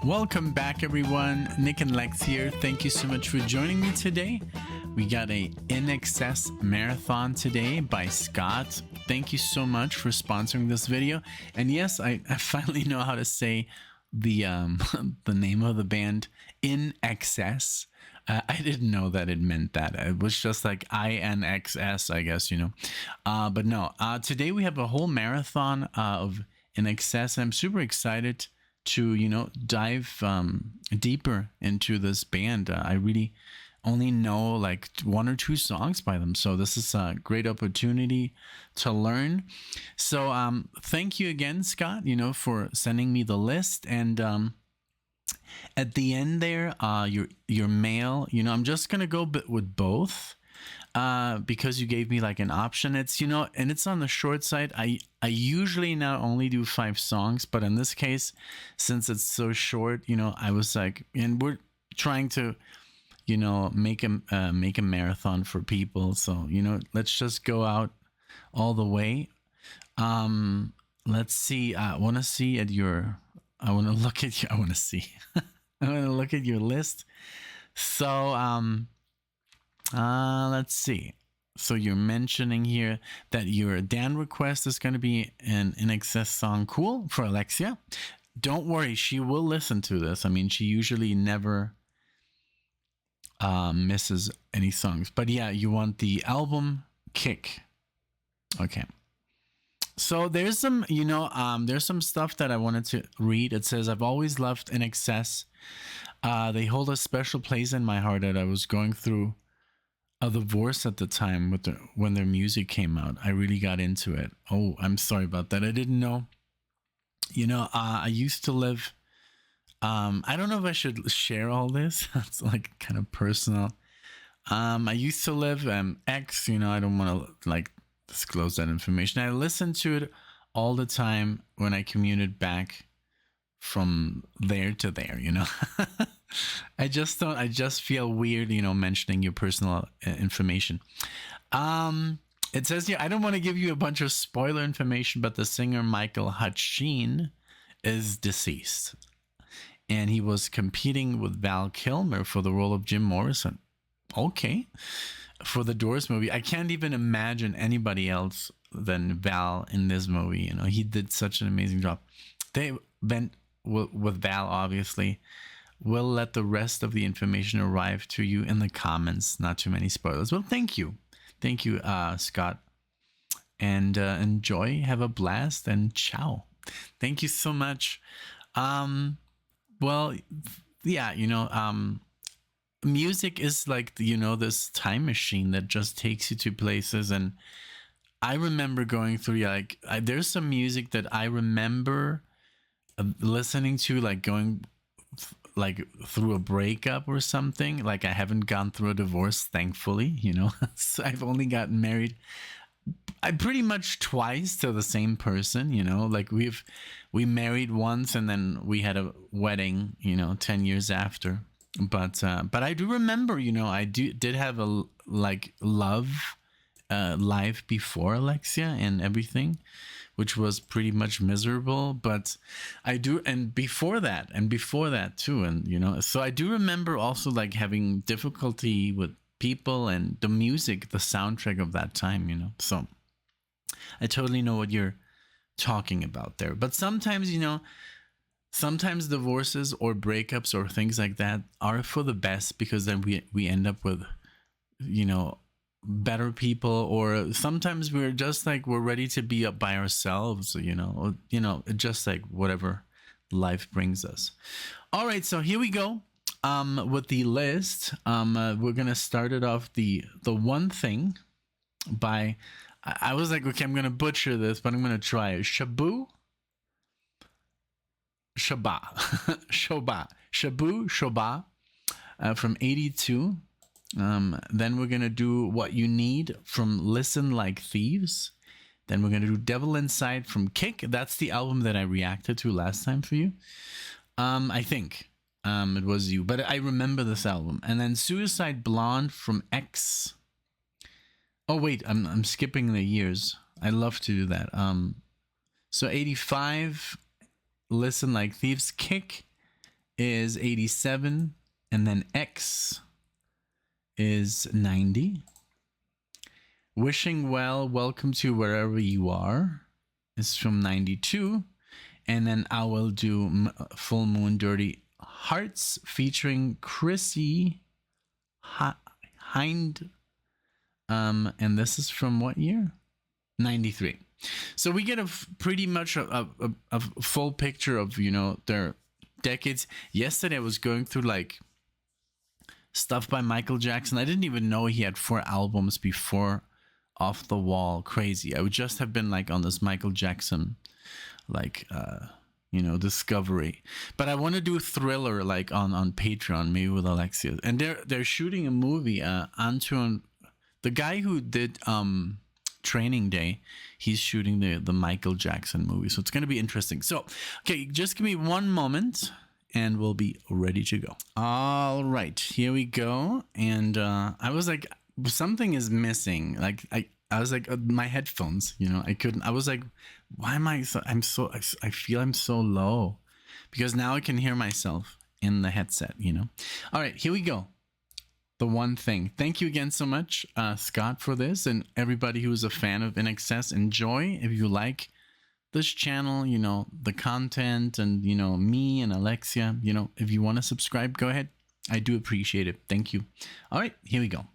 Welcome back, everyone. NicknLex here. Thank you so much for joining me today. We got a INXS marathon today by Scott. Thank you so much for sponsoring this video. And yes, I finally know how to say the the name of the band, INXS. I didn't know that it meant that. It was just like INXS, I guess, you know. But no, today we have a whole marathon of INXS. And I'm super excited to, you know, dive deeper into this band. I really only know like one or two songs by them, so this is a great opportunity to learn. So thank you again, Scott, you know, for sending me the list. And at the end there, your mail, you know, I'm just gonna go with both because you gave me like an option. It's, you know, and it's on the short side. I usually not only do 5 songs, but in this case, since it's so short, you know, I was like, and we're trying to, you know, make a marathon for people. So, you know, let's just go out all the way. Let's see. I want to see at your. I want to look at you. I want to see. I want to look at your list. So, let's see. So you're mentioning here that your Dan request is going to be an INXS song. Cool, for Alexia. Don't worry, she will listen to this. I mean, she usually never misses any songs. But yeah, you want the album Kick. Okay. So there's some, you know, there's some stuff that I wanted to read. It says, I've always loved INXS. They hold a special place in my heart that I was going through a divorce at the time with when their music came out. I really got into it. Oh, I'm sorry about that. I didn't know. You know, I used to live. I don't know if I should share all this. It's like kind of personal. I used to live X. You know, I don't want to like disclose that information. I listened to it all the time when I commuted back from there to there. You know. I just feel weird, you know, mentioning your personal information. It says here, I don't want to give you a bunch of spoiler information, but the singer Michael Hutcheen is deceased. And he was competing with Val Kilmer for the role of Jim Morrison. Okay. For the Doors movie. I can't even imagine anybody else than Val in this movie. You know, he did such an amazing job. They went with Val, obviously. We'll let the rest of the information arrive to you in the comments. Not too many spoilers. Well, thank you. Thank you, Scott. And enjoy. Have a blast. And ciao. Thank you so much. Well, yeah, you know, music is like, you know, this time machine that just takes you to places. And I remember going through, like, there's some music that I remember listening to, like going like through a breakup or something. Like I haven't gone through a divorce, thankfully, you know. So I've only gotten married I pretty much twice to the same person, you know. Like we married once and then we had a wedding, you know, 10 years after. But I do remember, you know, I did have a like love life before Alexia and everything, which was pretty much miserable. But I do, and before that too, and you know, so I do remember also like having difficulty with people and the music, the soundtrack of that time, you know. So I totally know what you're talking about there. But sometimes, you know, sometimes divorces or breakups or things like that are for the best, because then we end up with, you know, better people. Or sometimes we're just like we're ready to be up by ourselves, you know, just like whatever life brings us. All right, so here we go with the list. We're gonna start it off the One Thing by, I was like, okay, I'm gonna butcher this, but I'm gonna try it. Shabooh Shoobah from 82. Then we're gonna do What You Need from Listen Like Thieves. Then we're gonna do Devil Inside from Kick. That's the album that I reacted to last time for you. I think it was you, but I remember this album. And then Suicide Blonde from X. Oh wait, I'm skipping the years. I love to do that. So 85, Listen Like Thieves. Kick is 87, and then X is 90. Wishing well, welcome to wherever you are is from 92. And then I will do Full Moon Dirty Hearts featuring Chrissy Hind. And this is from what year? 93. So we get pretty much a full picture of, you know, their decades. Yesterday I was going through like stuff by Michael Jackson. I didn't even know he had 4 albums before Off the Wall. Crazy. I would just have been like on this Michael Jackson like you know, discovery. But I want to do Thriller like on Patreon, maybe with Alexia. And they're shooting a movie. Antoine, the guy who did Training Day, he's shooting the Michael Jackson movie. So it's going to be interesting. So, okay, just give me one moment and we'll be ready to go. All right, here we go. And I was like, something is missing. Like I was like, my headphones, you know, I was like, why am I I feel I'm so low, because now I can hear myself in the headset, you know. All right, here we go. The One Thing. Thank you again so much, Scott, for this, and everybody who's a fan of INXS. Enjoy. If you like this channel, you know, the content, and, you know, me and Alexia, you know, if you want to subscribe, go ahead. I do appreciate it. Thank you. All right, here we go.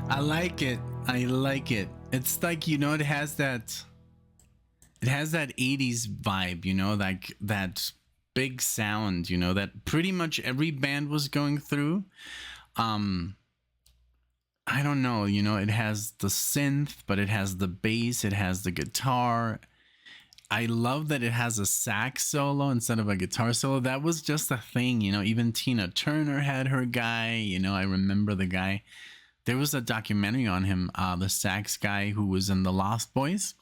I like it. I like it. It's like, you know, it has that 80s vibe, you know, like that big sound, you know, that pretty much every band was going through. Um I don't know, you know, it has the synth, but it has the bass, it has the guitar. I love that it has a sax solo instead of a guitar solo. That was just a thing, you know. Even Tina Turner had her guy, you know. I remember the guy. There was a documentary on him, the sax guy who was in the Lost Boys,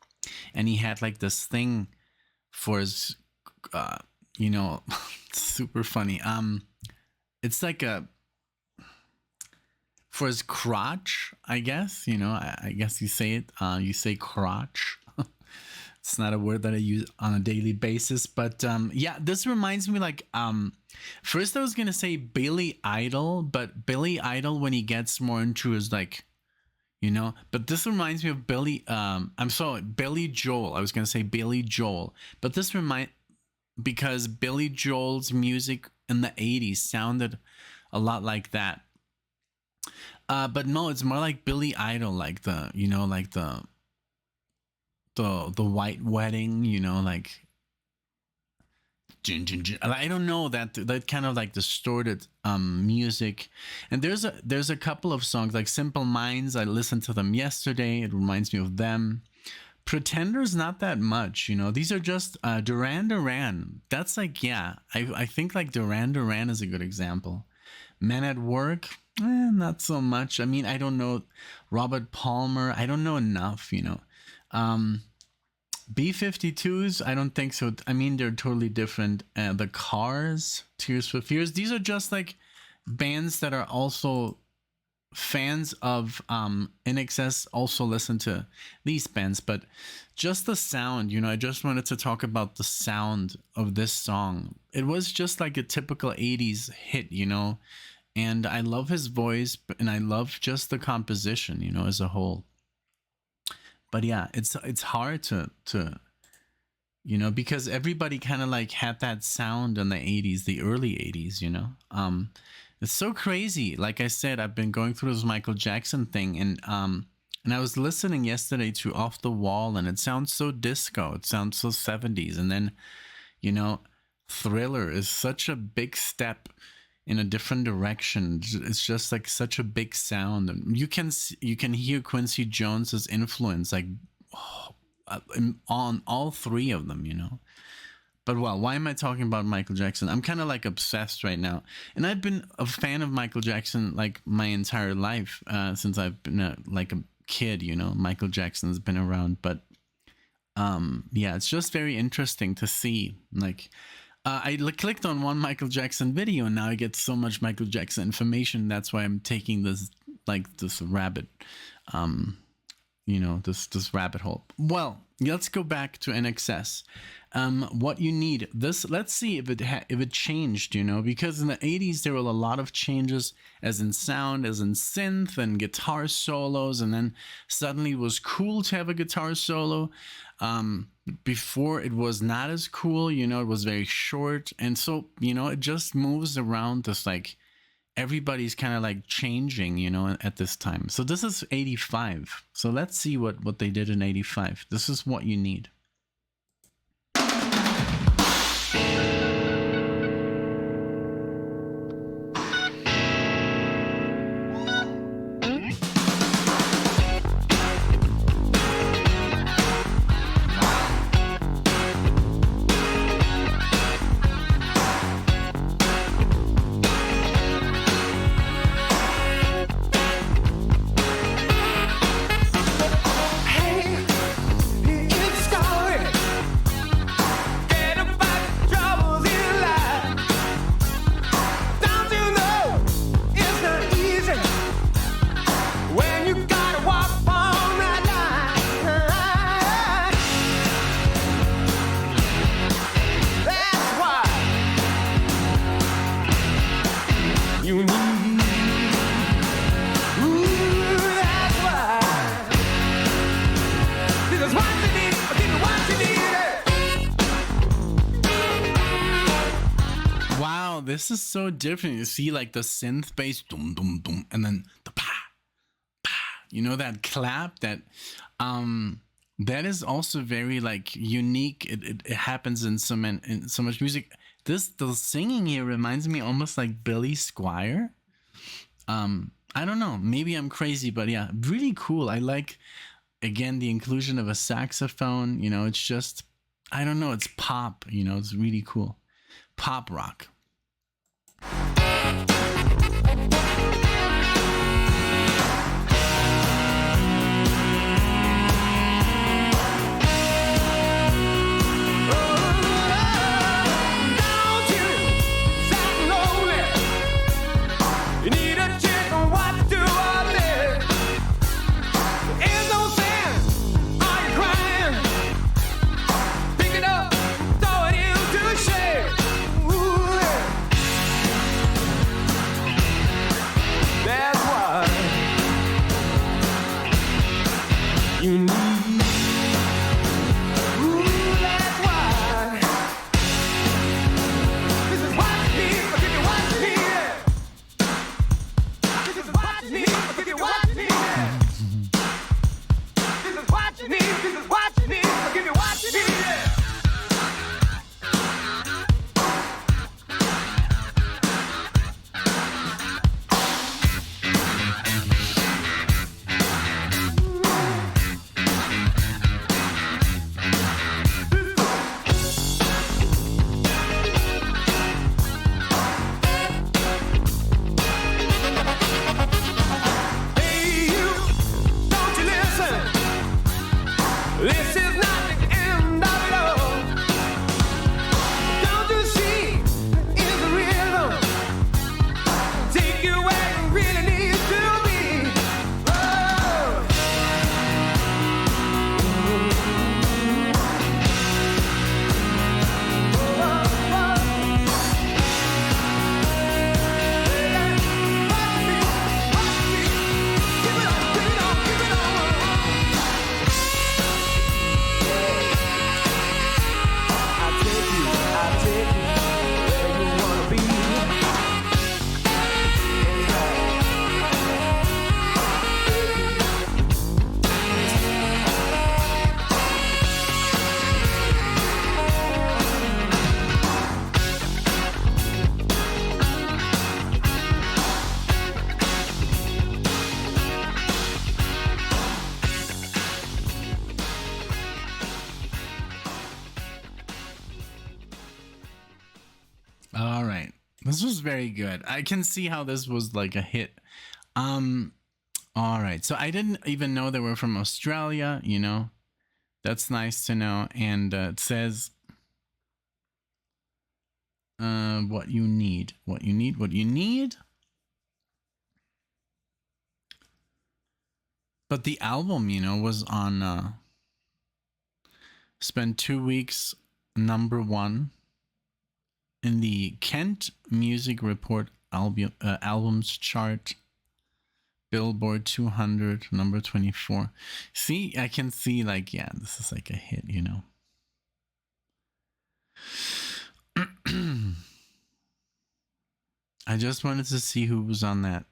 and he had like this thing for his, you know, super funny. It's like a for his crotch, I guess. You know, I guess you say it. You say crotch. It's not a word that I use on a daily basis, but yeah, this reminds me like first I was gonna say Billy Idol, but Billy Idol when he gets more into his like, you know, but this reminds me of Billy. I'm sorry, Billy Joel. I was gonna say Billy Joel, but this because Billy Joel's music in the '80s sounded a lot like that. But no, it's more like Billy Idol, like the, you know, like the White Wedding, you know, like I don't know, that kind of like distorted music. And there's a couple of songs like Simple Minds. I listened to them yesterday. It reminds me of them. Pretenders, not that much, you know. These are just Duran Duran. That's like, yeah, I think like Duran Duran is a good example. Men at Work, not so much. I mean, I don't know. Robert Palmer, I don't know enough, you know. B-52s, I don't think so. I mean, they're totally different. The Cars, Tears for Fears, these are just like bands that are also fans of INXS, also listen to these bands. But just the sound, you know, I just wanted to talk about the sound of this song. It was just like a typical 80s hit, you know, and I love his voice, and I love just the composition, you know, as a whole. But yeah, it's hard to you know, because everybody kind of like had that sound in the 80s, the early 80s, you know. It's so crazy. Like I said, I've been going through this Michael Jackson thing, and I was listening yesterday to Off the Wall, and it sounds so disco, it sounds so 70s. And then, you know, Thriller is such a big step in a different direction. It's just like such a big sound, and you can hear Quincy Jones's influence like on all three of them, you know. But well, why am I talking about Michael Jackson? I'm kind of like obsessed right now, and I've been a fan of Michael Jackson like my entire life, since I've been like a kid, you know. Michael Jackson's been around, but yeah, it's just very interesting to see like. I clicked on one Michael Jackson video, and now I get so much Michael Jackson information. That's why I'm taking this rabbit, you know, this rabbit hole. Well, let's go back to INXS. What you need, let's see if it changed, you know, because in the 80s there were a lot of changes, as in sound, as in synth and guitar solos, and then suddenly it was cool to have a guitar solo. Before it was not as cool, you know, it was very short, and so, you know, it just moves around this, like everybody's kind of like changing, you know, at this time. So this is 85, so let's see what they did in 85. This is what you need. This is so different. You see like the synth bass, dum dum dum, and then the pa pa, You know, that clap, that is also very like unique. It happens in so much music. The singing here reminds me almost like Billy Squier. I don't know, maybe I'm crazy, but yeah, really cool. I like, again, the inclusion of a saxophone. You know, it's just, I don't know, it's pop. You know, it's really cool. Pop rock. You need. Ooh, that's why. This is what you need. I'll give you what you need. This is what you need. I'll give you what you need. This is what you need. This is what you need. I'll give you what you need. This is not the end of love. Don't you see? It's a rhythm. Take you where you really need to be. Oh. All right. This was very good. I can see how this was like a hit. All right. So I didn't even know they were from Australia, you know. That's nice to know. And it says what you need. What you need. What you need. But the album, you know, was on spent 2 weeks #1 in the Kent Music Report albums chart, Billboard 200, number 24. See, I can see, like, yeah, this is like a hit, you know. I just wanted to see who was on that.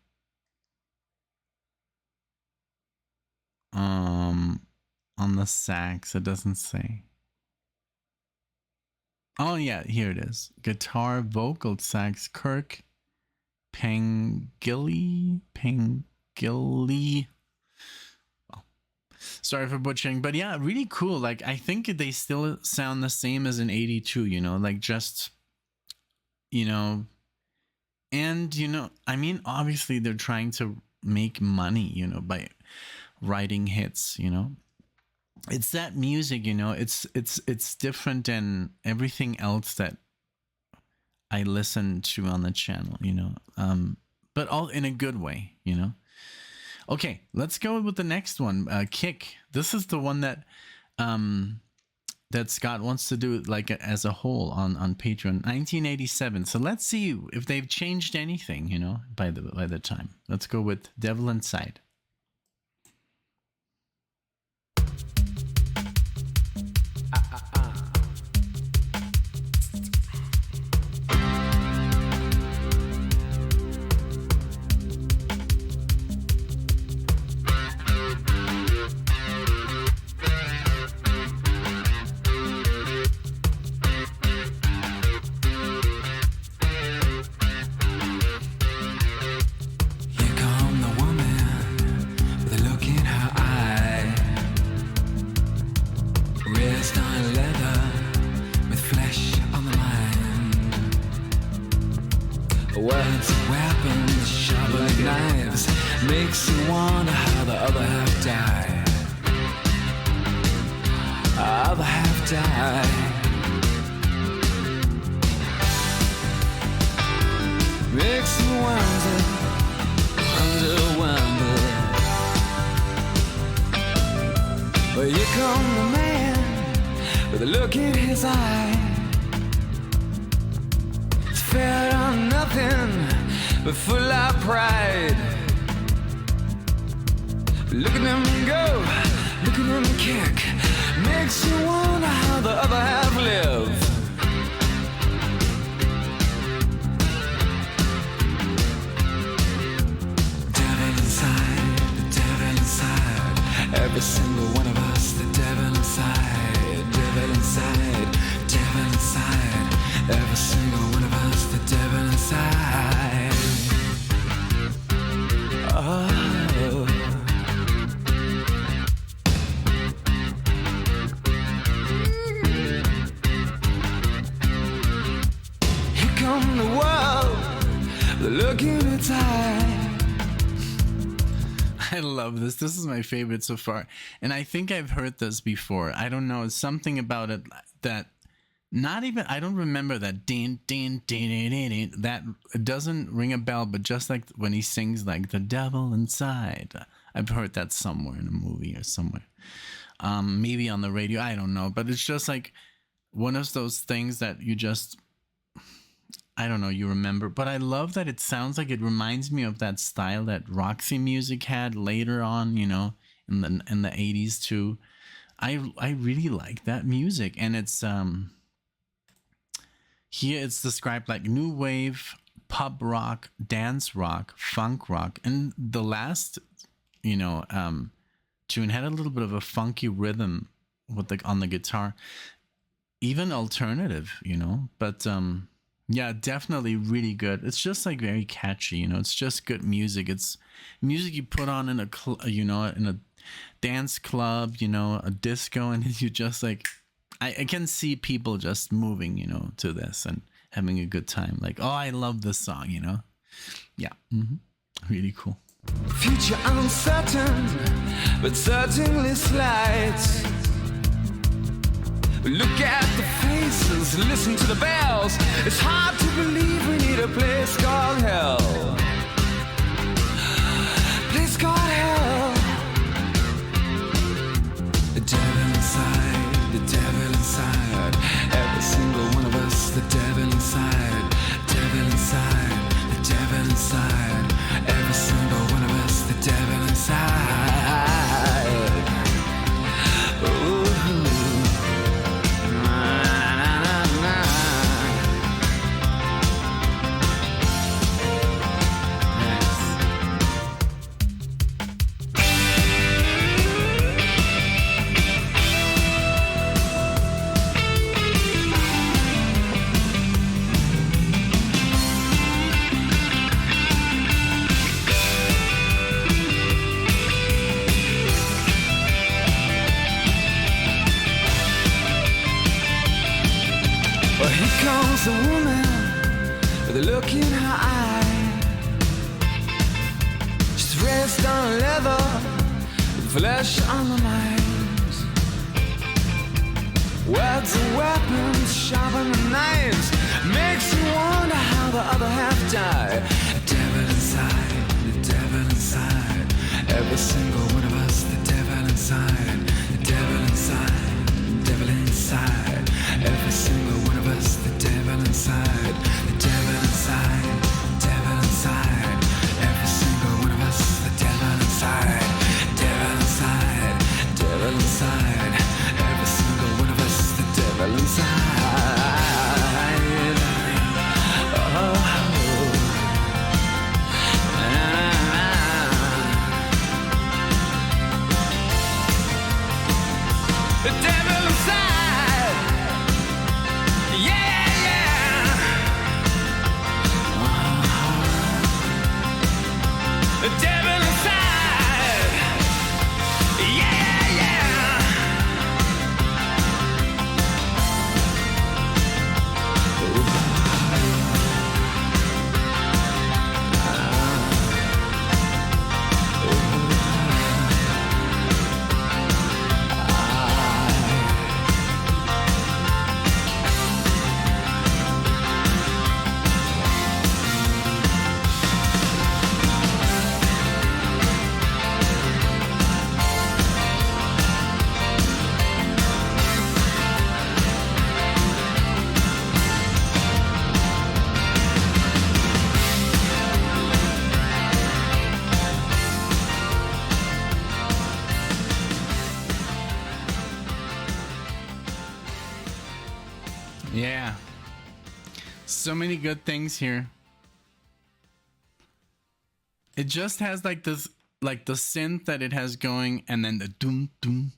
On the sax, it doesn't say. Oh yeah, here it is. Guitar, vocal, sax, Kirk Pengilly. Well, sorry for butchering, but yeah, really cool. Like, I think they still sound the same as in '82, you know, like just, you know, and, you know, I mean, obviously they're trying to make money, you know, by writing hits, you know. It's that music, you know, it's different than everything else that I listen to on the channel, you know, but all in a good way, you know. Okay, let's go with the next one. Kick. This is the one that that Scott wants to do like as a whole on Patreon. 1987. So let's see if they've changed anything, you know, by the time. Let's go with Devil Inside. Words and weapons, sharp like knives, makes you wonder how the other half died. Other half died. Makes you wonder, wonder. Well, here come the man with a look in his eye. It's fair on nothing, but full of pride. Look at him go, look at him kick. Makes you wonder how the other half live. Every single one of us, the devil inside, devil inside, devil inside. Every single one of us, the devil inside. Oh. Here come the world, the look in its eye. I love this. This is my favorite so far. And I think I've heard this before. I don't know. It's something about it that not even, I don't remember that din, din, din, din, din, din, that it doesn't ring a bell, but just like when he sings like the devil inside. I've heard that somewhere in a movie or somewhere. Maybe on the radio. I don't know. But it's just like one of those things that you just, I don't know, you remember. But I love that it sounds like it reminds me of that style that Roxy Music had later on, you know, in the 80s too. I really like that music. And it's here it's described like new wave, pop rock, dance rock, funk rock. And the last, you know, tune had a little bit of a funky rhythm with on the guitar. Even alternative, you know, but yeah, definitely really good. It's just like very catchy, you know. It's just good music. It's music you put on in a you know, in a dance club, you know, a disco, and you just like I can see people just moving, you know, to this and having a good time. Like, oh, I love this song, you know. Yeah, really cool. Future uncertain, but certainly slight. Look at the faces, listen to the bells. It's hard to believe we need a place called hell. Place called hell. The devil inside, the devil inside. Every single one of us, the devil inside. Devil inside, the devil inside. Every single one of us, the devil inside. Ooh. Comes a woman with a look in her eye. She's raised on leather, with flesh on the mind. Words and weapons, sharpen the knives. Makes you wonder how the other half died. The devil inside, the devil inside. Every single one of us, the devil inside. The devil inside, the devil inside. Every single one of us, the devil inside. The devil inside, devil inside. Every single one of us, the devil inside. Devil inside, devil inside. Every single one of us, the devil inside. Oh. The devil inside. Yeah, yeah. so many good things here. It just has like this, like the synth that it has going, and then the doom doom,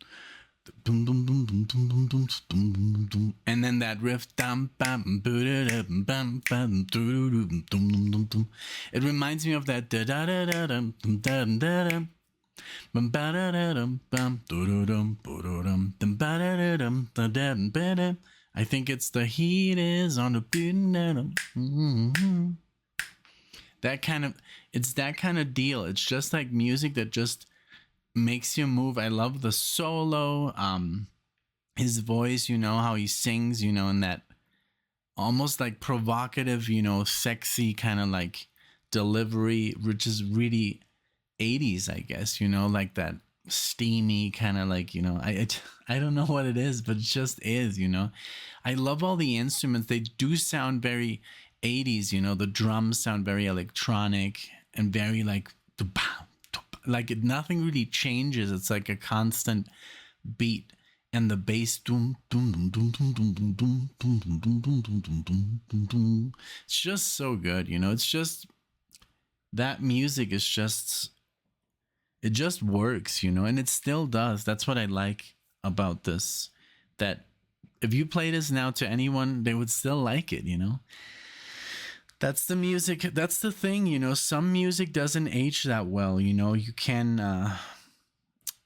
doom doom doom doom doom doom doom doom doom, and then that riff, dum bam bam bam bam doom doom doom doom. It reminds me of that da da da da dum da da da. I think it's the heat is on the that kind of, it's that kind of deal. It's just like music that just makes you move. I love the solo, his voice, you know, how he sings, you know, in that almost like provocative, you know, sexy kind of like delivery, which is really 80s, I guess, you know, like that steamy kind of like, you know, I don't know what it is, but it just is, you know. I love all the instruments. They do sound very 80s, you know. The drums sound very electronic and very like nothing really changes. It's like a constant beat, and the bass doom doom doom doom doom doom doom doom doom doom doom doom doom doom doom. It's just so good, you know. It's just that music is just, it just works, you know, and it still does. That's what I like about this, that if you play this now to anyone, they would still like it, you know. That's the music. That's the thing, you know. Some music doesn't age that well, you know. You can,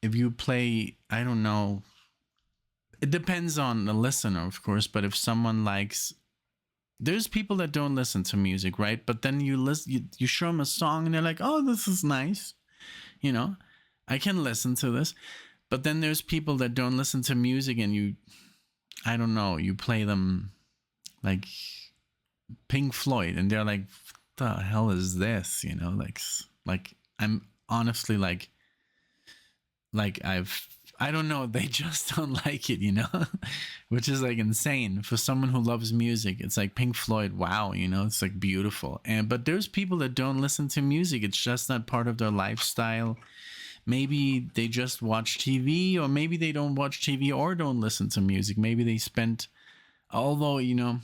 if you play, I don't know, it depends on the listener, of course, but if someone likes, there's people that don't listen to music, right? But then you listen, you show them a song and they're like, oh, this is nice. You know, I can listen to this. But then there's people that don't listen to music, and you, I don't know, you play them like Pink Floyd and they're like, what the hell is this? You know, like I'm honestly like I don't know, they just don't like it, you know, which is like insane for someone who loves music. It's like Pink Floyd, wow, you know, it's like beautiful. But there's people that don't listen to music. It's just not part of their lifestyle. Maybe they just watch TV, or maybe they don't watch TV or don't listen to music. Maybe they spent, although, you know,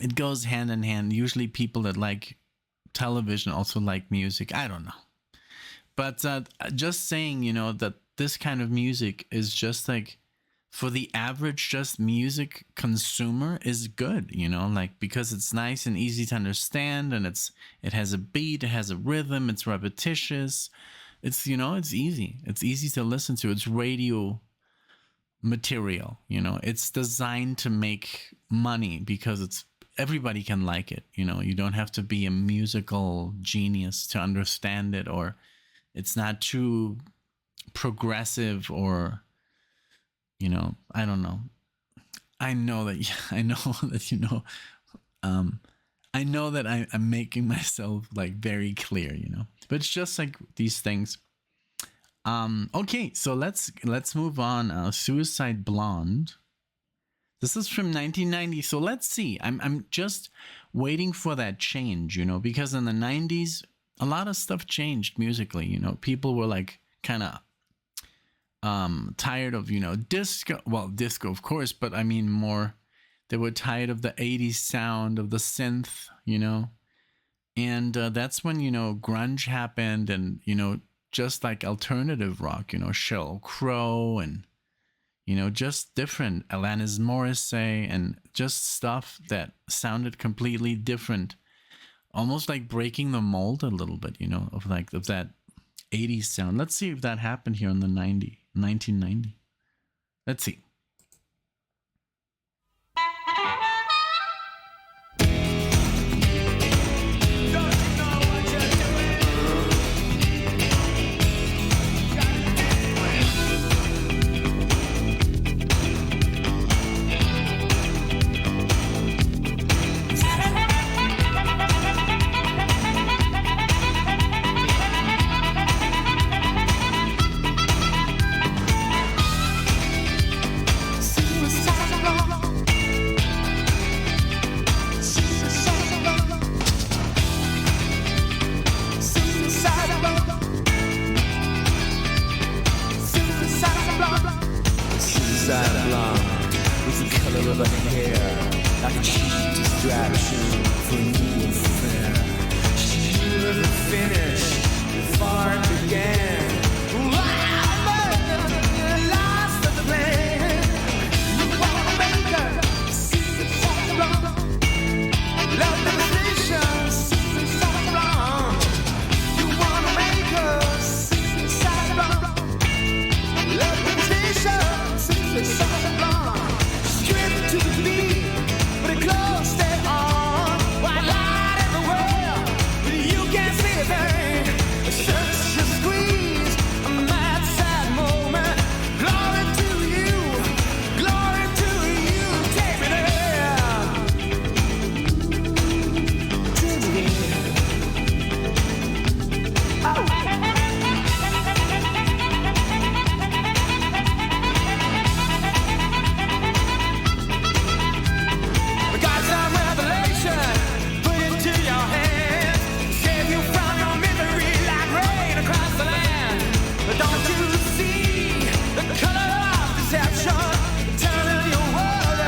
it goes hand in hand. Usually people that like television also like music. I don't know. But just saying, you know, that this kind of music is just like, for the average just music consumer is good, you know, like, because it's nice and easy to understand, and it has a beat, it has a rhythm, it's repetitious. It's, you know, it's easy to listen to. It's radio material, you know. It's designed to make money because it's, everybody can like it, you know. You don't have to be a musical genius to understand it, or it's not too progressive, or, you know, I don't know. I know that you know, I know that I'm making myself like very clear, you know, but it's just like these things. Okay, so let's move on. Suicide Blonde. This is from 1990. So let's see. I'm just waiting for that change, you know, because in the 90s, a lot of stuff changed musically, you know. People were like kind of tired of, you know, disco. Well, disco, of course, but I mean more, they were tired of the 80s sound of the synth, you know. And that's when, you know, grunge happened, and, you know, just like alternative rock, you know, Sheryl Crow, and, you know, just different Alanis Morissette, and just stuff that sounded completely different, almost like breaking the mold a little bit, you know, of that 80s sound. Let's see if that happened here in the 1990. Let's see. Suicide blonde was the color of her hair, like like a cheap distraction for a new affair. She never finished before it began. Lost the plan. You wanna make her suicide wrong. Love devastation, suicide wrong. You wanna make her suicide wrong. Love devastation, suicide wrong. Straight to the beat, but it close stay on. White light everywhere, but you can't see a thing. Search and squeeze, a mad sad moment. Glory to you, take me there. Take me there. Oh. Got some revelation, put into your hands. Save you from your misery like rain across the land. But don't you see the color of deception? Turning your world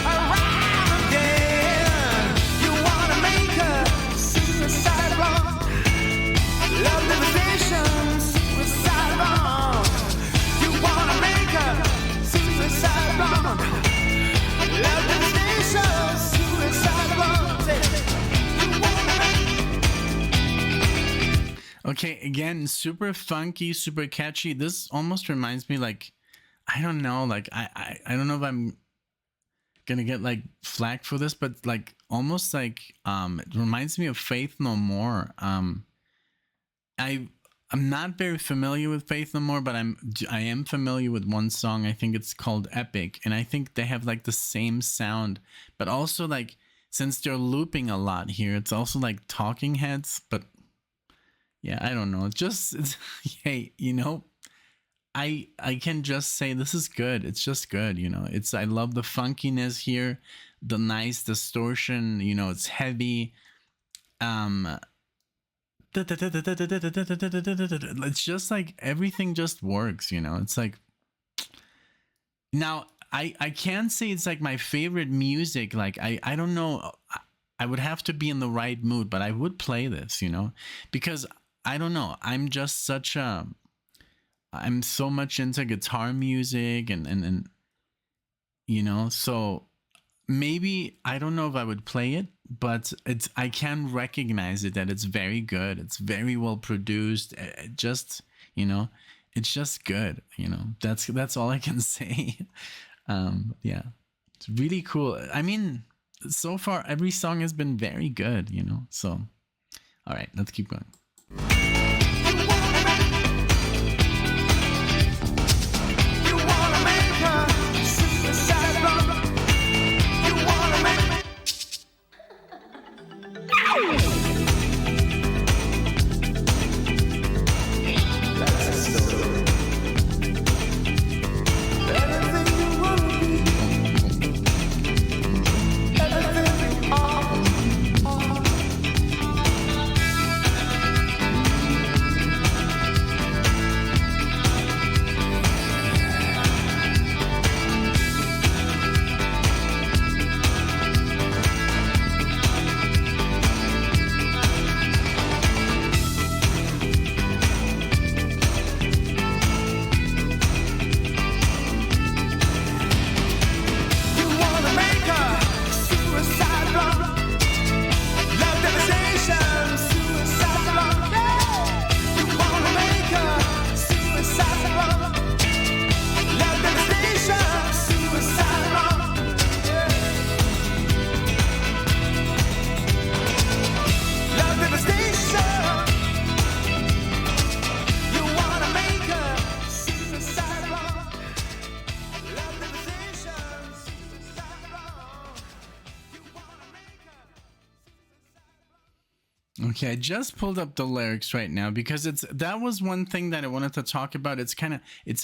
around again. You wanna make her suicide wrong. Love devastation, suicide wrong. You wanna make her suicide wrong. Love devastation, suicide wrong. You wanna Okay, again, super funky, super catchy. This almost reminds me, like, I don't know, like I don't know if I'm gonna get like flack for this, but like almost like it reminds me of Faith No More. I'm not very familiar with Faith No More, but I am familiar with one song. I think it's called Epic, and I think they have like the same sound, but also like since they're looping a lot here, it's also like Talking Heads. But yeah, I don't know. It's hey, you know, I can just say this is good. It's just good, you know. I love the funkiness here, the nice distortion. You know, it's heavy. It's just like everything just works, you know. It's like now I can't say it's like my favorite music. Like I don't know. I would have to be in the right mood, but I would play this, you know, because I don't know. I'm so much into guitar music and you know, so maybe I don't know if I would play it, but I can recognize it that it's very good. It's very well produced. It just, you know, it's just good, you know. That's all I can say. Yeah. It's really cool. I mean, so far every song has been very good, you know. So all right, let's keep going. Okay, I just pulled up the lyrics right now because that was one thing that I wanted to talk about. It's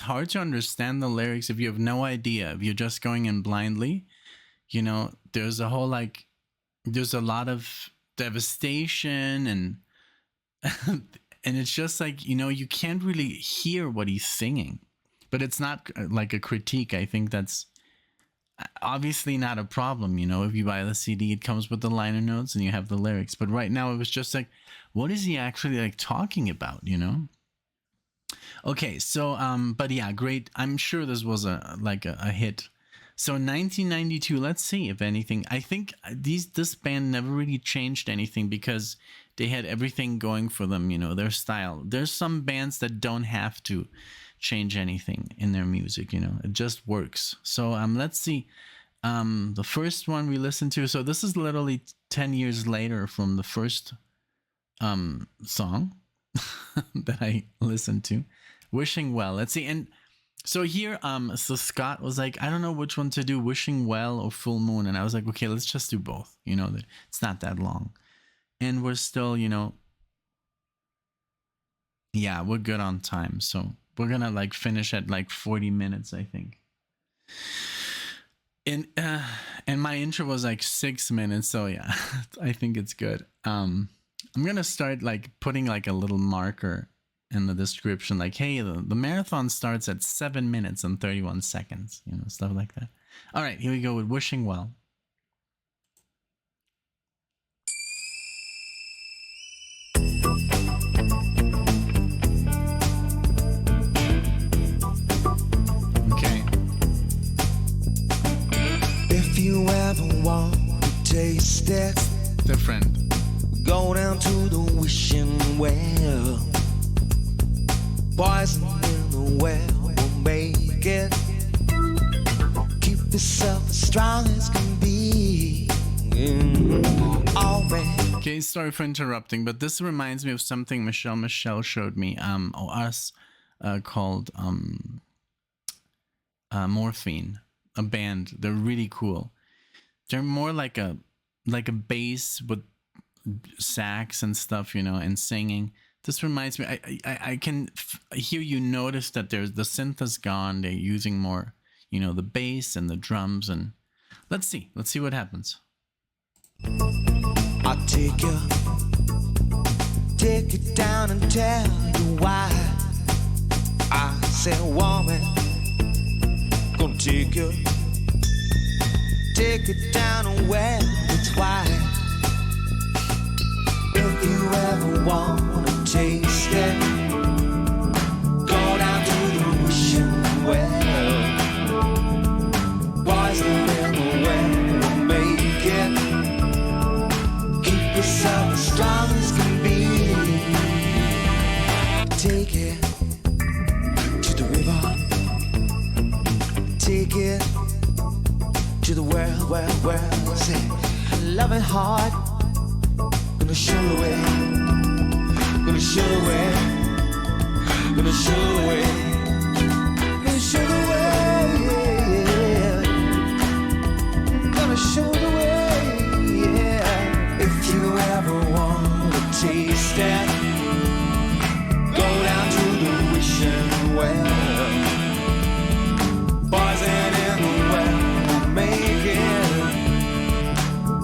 hard to understand the lyrics if you have no idea, if you're just going in blindly. You know, there's a lot of devastation and and it's just like, you know, you can't really hear what he's singing. But it's not like a critique. I think obviously not a problem, you know. If you buy the CD, it comes with the liner notes and you have the lyrics. But right now, it was just like, what is he actually like talking about, you know? Okay, so but yeah, great. I'm sure this was a hit. So 1992. Let's see if anything. I think this band never really changed anything because they had everything going for them, you know, their style. There's some bands that don't have to change anything in their music, you know, it just works. So let's see. The first one we listened to. So this is literally 10 years later from the first song that I listened to. Wishing Well. Let's see. And so here, so Scott was like, I don't know which one to do, Wishing Well or Full Moon. And I was like, okay, let's just do both. You know, it's not that long. And we're still, you know, yeah, we're good on time. So we're gonna like finish at like 40 minutes, I think. And my intro was like 6 minutes. So yeah, I think it's good. I'm gonna start like putting like a little marker in the description, like, hey, the marathon starts at 7 minutes and 31 seconds, you know, stuff like that. All right, here we go with Wishing Well. Okay. If you ever want to taste it, Different. go down to the wishing well. Poison in the well will make it. Keep yourself as strong as can be. Alright. Okay, sorry for interrupting, but this reminds me of something Michelle showed me, or us, called Morphine, a band. They're really cool. They're more like a bass with sax and stuff, you know, and singing. This reminds me, I can hear you notice that the synth is gone. They're using more, you know, the bass and the drums. And let's see what happens. I'll take you down and tell you why. I said, woman, gonna take you down and well, it's why. If you ever wanna taste it, go down to the wishing well. Poison in the well, make it. Keep yourself as strong as can be. Take it to the river. Take it to the world. Say, loving heart. Gonna show the way, gonna show the way, gonna show the way, gonna show the way, yeah. Gonna show the way, yeah. If you ever wanna taste it, go down to the wishing well. Poison in the well, make it.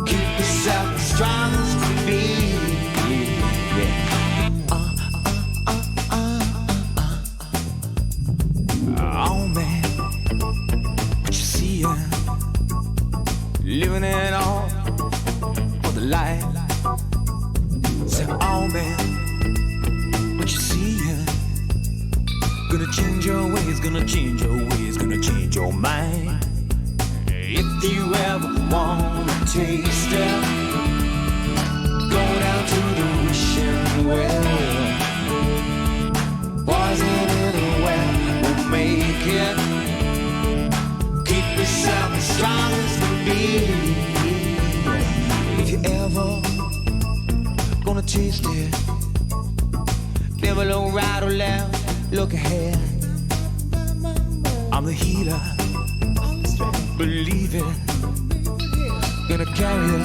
Keep yourself as strong as can be. Oh man, what you see, living it all for the life. Say, oh man, what you see, gonna change your ways, gonna change your ways, gonna change your mind. If you ever wanna taste it, go down to the wishing well. Poison in the well will make it. Keep yourself as strong as can be. If you ever gonna taste it, never look right or left, look ahead. I'm the healer, believe it. Gonna carry you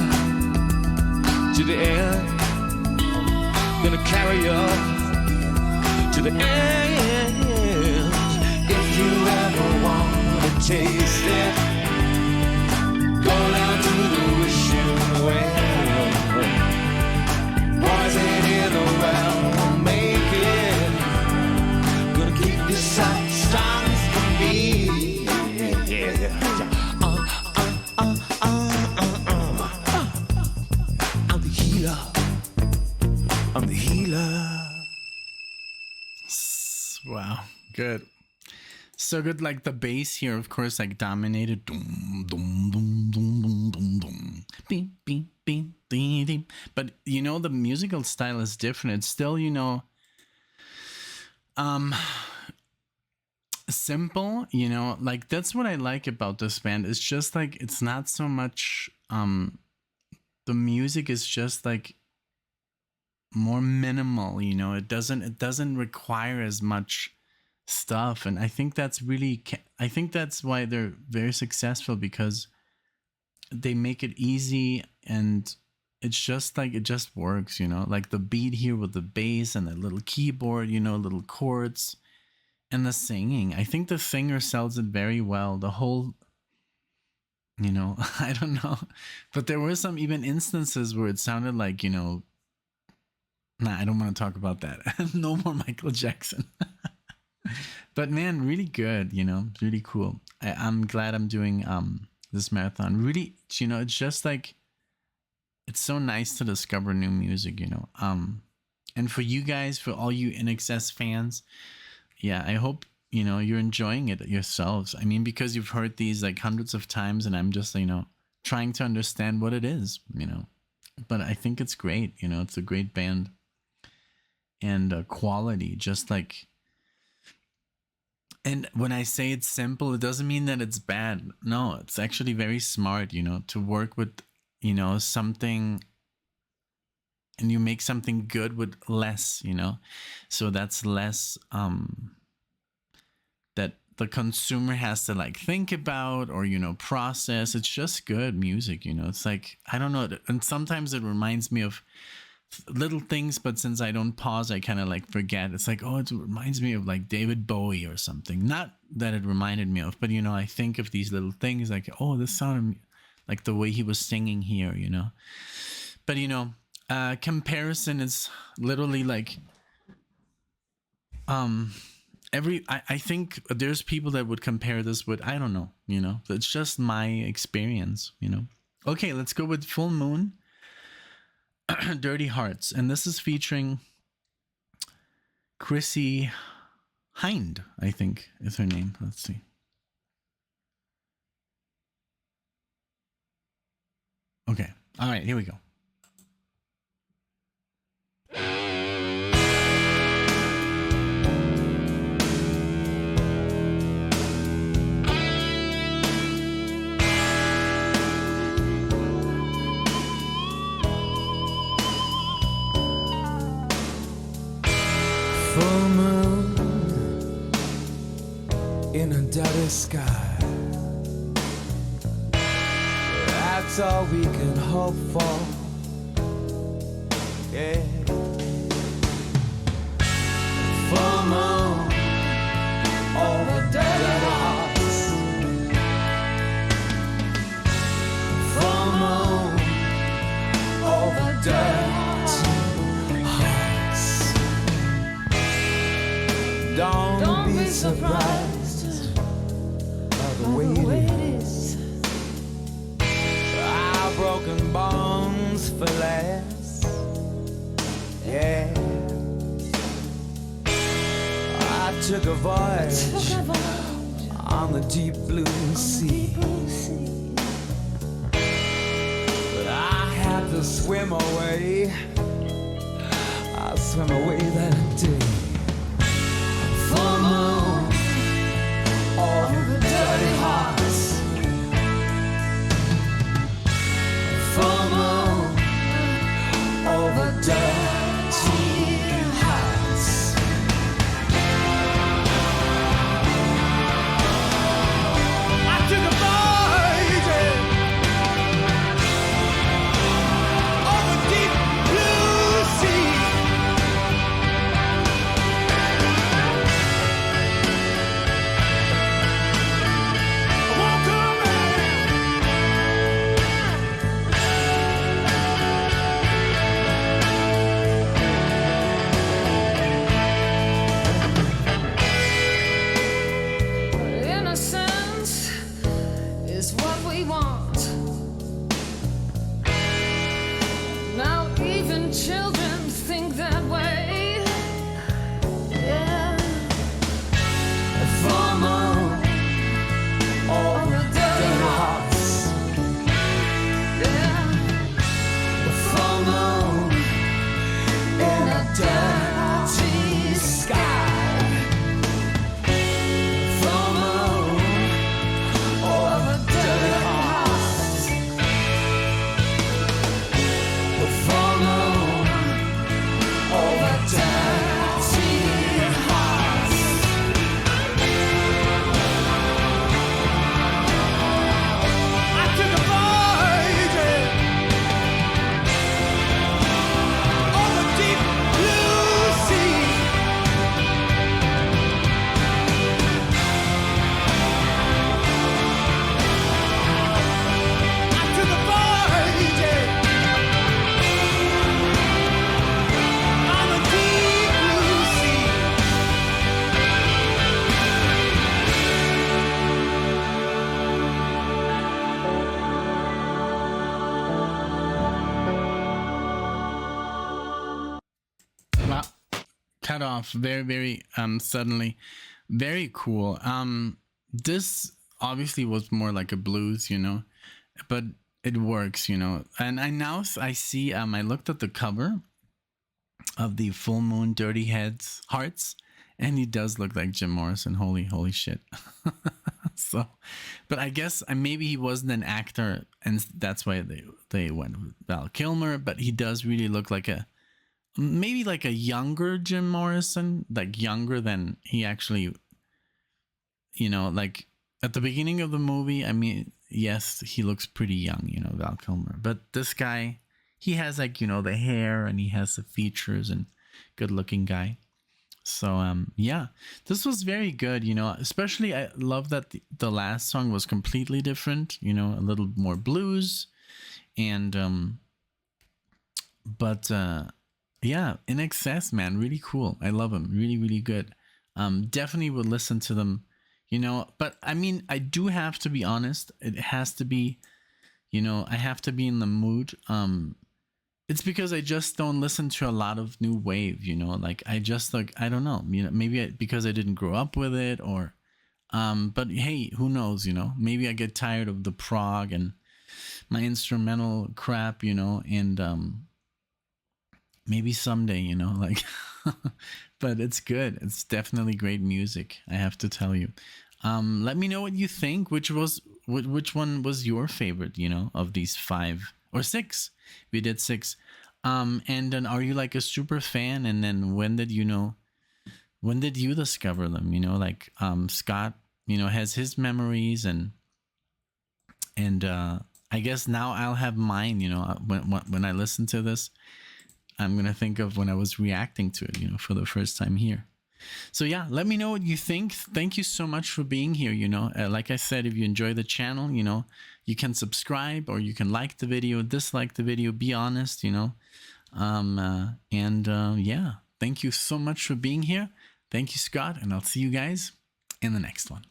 to the end. Gonna carry you to the end. If you ever want to taste it, go down to the wishing well. Poison in the well, make it. Gonna keep yourself strong as can be. Yeah. Wow, good. So good. Like the bass here, of course, like dominated. Dum, dum, dum, dum, dum, dum, dum. Beep, beep, beep, beep, beep. But you know, the musical style is different. It's still, you know, simple, you know, like that's what I like about this band. It's just like it's not so much the music is just like more minimal, you know. It doesn't require as much stuff, and I think that's really I think that's why they're very successful, because they make it easy, and it's just like it just works, you know, like the beat here with the bass and the little keyboard, you know, little chords, and the singing. I think the singer sells it very well. The whole, you know, I don't know, but there were some even instances where it sounded like, you know, nah, I don't want to talk about that. No more Michael Jackson. But man, really good, you know, really cool. I'm glad I'm doing this marathon. Really, you know, it's just like it's so nice to discover new music, you know. And for you guys, for all you INXS fans, yeah, I hope, you know, you're enjoying it yourselves. I mean, because you've heard these like hundreds of times, and I'm just, you know, trying to understand what it is, you know. But I think it's great, you know, it's a great band, and quality, just like. And when I say it's simple, it doesn't mean that it's bad. No, it's actually very smart, you know, to work with, you know, something, and you make something good with less, you know. So that's less that the consumer has to like think about or, you know, process. It's just good music, you know. It's like, I don't know. And sometimes it reminds me of little things, but since I don't pause, I kind of like forget. It's like, oh, it reminds me of like David Bowie or something. Not that it reminded me of, but, you know, I think of these little things like, oh, this sounded like the way he was singing here, you know. But, you know, comparison is literally like I think there's people that would compare this with, I don't know, you know. It's just my experience, you know. Okay, let's go with Full Moon. Dirty Hearts, and this is featuring Chrissy Hind, I think is her name. Let's see. Okay, all right, here we go. Full moon in a dirty sky. That's all we can hope for. Yeah. Full moon over dirty hearts. Full moon over dirty. Don't be surprised by the way it is. Our broken bones for less. Yeah. I took a voyage on the deep blue sea. But I had to swim away. I swam away that day. Full moon over dirty hearts. Full moon over dirty hearts. I took a voyage on the deep blue sea. Wow, cut off very suddenly. Very cool. This obviously was more like a blues, you know, but it works, you know. And I see I looked at the cover of the Full Moon Dirty Heads Hearts, and he does look like Jim Morrison. Holy shit. So, but I guess maybe he wasn't an actor, and that's why they went with Val Kilmer. But he does really look like maybe like a younger Jim Morrison, like younger than he actually, you know, like at the beginning of the movie. I mean, yes, he looks pretty young, you know, Val Kilmer, but this guy, he has like, you know, the hair and he has the features and good looking guy. So yeah, this was very good, you know, especially I love that the last song was completely different, you know, a little more blues. And but yeah, INXS, man, really cool. I love him. Really good. Definitely would listen to them, you know, but I mean, I do have to be honest. It has to be, you know, I have to be in the mood. It's because I just don't listen to a lot of new wave, you know, like I just like, I don't know, you know, maybe because I didn't grow up with it, or but hey, who knows, you know, maybe I get tired of the prog and my instrumental crap, you know, and maybe someday, you know, like but it's good. It's definitely great music, I have to tell you. Let me know what you think. Which one was your favorite, you know, of these 5 or 6? We did 6. And then are you like a super fan? And then when did you discover them, you know, like Scott, you know, has his memories, and I guess now I'll have mine, you know, when I listen to this, I'm gonna think of when I was reacting to it, you know, for the first time here. So yeah, let me know what you think. Thank you so much for being here, you know. Like I said, if you enjoy the channel, you know, you can subscribe, or you can like the video, dislike the video, be honest, you know. Yeah, thank you so much for being here. Thank you, Scott, and I'll see you guys in the next one.